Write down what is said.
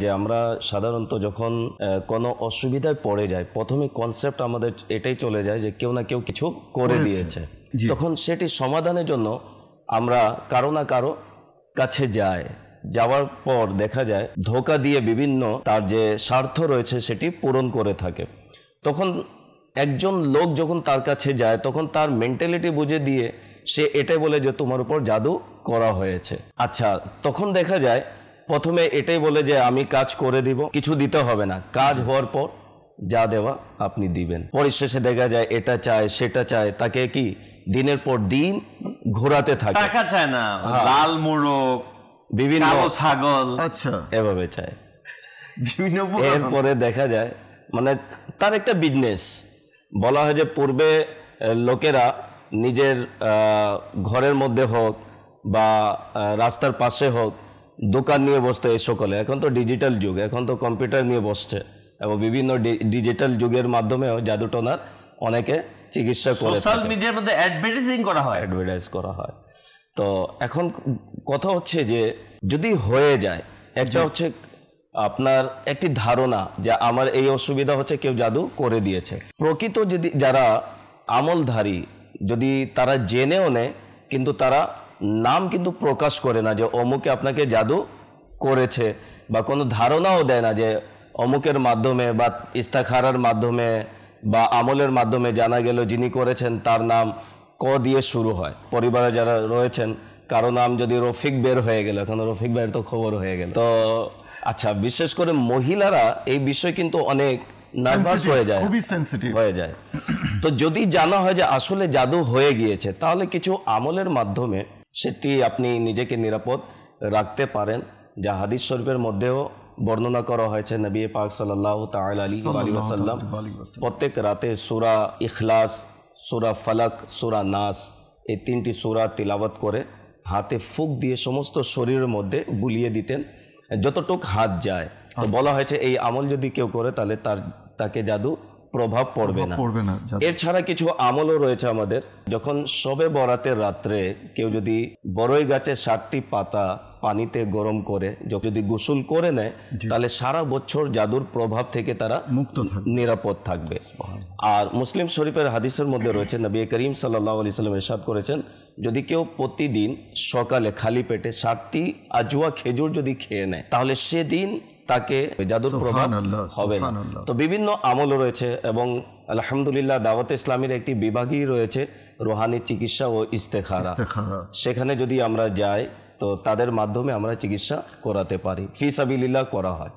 যে আমরা সাধারণত যখন কোনো অসুবিধায় পড়ে যাই, প্রথমে কনসেপ্ট আমাদের এটাই চলে যায় যে কেউ না কেউ কিছু করে দিয়েছে, তখন সেটি সমাধানের জন্য আমরা কারো না কারো কাছে যাই। যাওয়ার পর দেখা যায় ধোঁকা দিয়ে বিভিন্ন তার যে স্বার্থ রয়েছে সেটি পূরণ করে থাকে। তখন একজন লোক যখন তার কাছে যায় তখন তার মেন্টালিটি বুঝে দিয়ে সে এটাই বলে যে তোমার উপর জাদু করা হয়েছে। আচ্ছা, তখন দেখা যায় প্রথমে এটাই বলে যে আমি কাজ করে দিব, কিছু দিতে হবে না, কাজ হওয়ার পর যা দেওয়া আপনি দিবেন। পরিশেষে দেখা যায় এটা চায় সেটা চায়, তাকে কি দিনের পর দিন ঘোরাতে থাকে। টাকা চায় না, লাল মোরগ, বিভিন্ন ছাগল, আচ্ছা এভাবে চায় বিভিন্ন। এরপরে দেখা যায় মানে তার একটা বিজনেস। বলা হয় যে পূর্বে লোকেরা নিজের ঘরের মধ্যে হোক বা রাস্তার পাশে হোক দোকান নিয়ে বসতো এই সকলে। এখন তো ডিজিটাল যুগ, এখন তো কম্পিউটার নিয়ে বসছে এবং বিভিন্ন ডিজিটাল যুগের মাধ্যমেও জাদুটোনার অনেকে চিকিৎসা করে, সোশ্যাল মিডিয়ার মধ্যে অ্যাডভার্টাইজিং করা হয়, অ্যাডভার্টাইজ করা হয়। তো এখন কথা হচ্ছে যে যদি হয়ে যায়, একটা হচ্ছে আপনার একটি ধারণা যে আমার এই অসুবিধা হচ্ছে, কেউ জাদু করে দিয়েছে। প্রকৃত যদি যারা আমলধারী যদি তারা জেনেও নেয় কিন্তু তারা নাম কিন্তু প্রকাশ করে না যে অমুকে আপনাকে জাদু করেছে, বা কোনো ধারণাও দেয় না যে অমুকের মাধ্যমে বা ইস্তাখারার মাধ্যমে বা আমলের মাধ্যমে জানা গেল যিনি করেছেন তার নাম ক দিয়ে শুরু হয়। পরিবারে যারা রয়েছেন কারো নাম যদি রফিক বের হয়ে গেল, এখন রফিক ভাইয়ের তো খবর হয়ে গেল। তো আচ্ছা, বিশেষ করে মহিলারা এই বিষয় কিন্তু অনেক নার্ভাস হয়ে যায়, খুবই সেনসিটিভ হয়ে যায়। তো যদি জানা হয় যে আসলে জাদু হয়ে গিয়েছে, তাহলে কিছু আমলের মাধ্যমে সেটি আপনি নিজেকে নিরাপদ রাখতে পারেন, যা হাদিস শরীফের মধ্যেও বর্ণনা করা হয়েছে। নবী পাক সাল্লাল্লাহু তাআলা আলাইহি ওয়াসাল্লাম প্রত্যেক রাতে সূরা ইখলাস, সূরা ফালাক, সূরা নাস এই তিনটি সূরা তিলাওয়াত করে হাতে ফুঁক দিয়ে সমস্ত শরীরের মধ্যে বুলিয়ে দিতেন যতটুক হাত যায়। তো বলা হয়েছে এই আমল যদি কেউ করে তাহলে তাকে জাদু প্রভাব পড়বে না। এর ছাড়া কিছু আমলও রয়েছে আমাদের। যখন শবে বরাতের রাত্রে কেউ যদি বড়ই গাছের 7টি পাতা পানিতে গরম করে যদি গোসল করে নেয় তাহলে সারা বছর জাদুর প্রভাব থেকে তারা মুক্ত থাকবে, নিরাপদ থাকবে। আর মুসলিম শরীফের হাদিসের মধ্যে রয়েছে, নবী করিম সাল্লাল্লাহু আলাইহি সাল্লাম ইরশাদ করেছেন, যদি কেউ প্রতিদিন সকালে খালি পেটে 7টি আজওয়া খেজুর যদি খেয়ে নেয় তাহলে সেদিন তাকে জাদুর প্রভাব হবে না। তো বিভিন্ন আমল রয়েছে এবং আলহামদুলিল্লাহ দাওয়াতে ইসলামের একটি বিভাগই রয়েছে রুহানি চিকিৎসা ও ইস্তেখারা। সেখানে যদি আমরা যাই তো তাদের মাধ্যমে আমরা চিকিৎসা করাতে পারি, ফি সাবিলিল্লাহ করা হয়।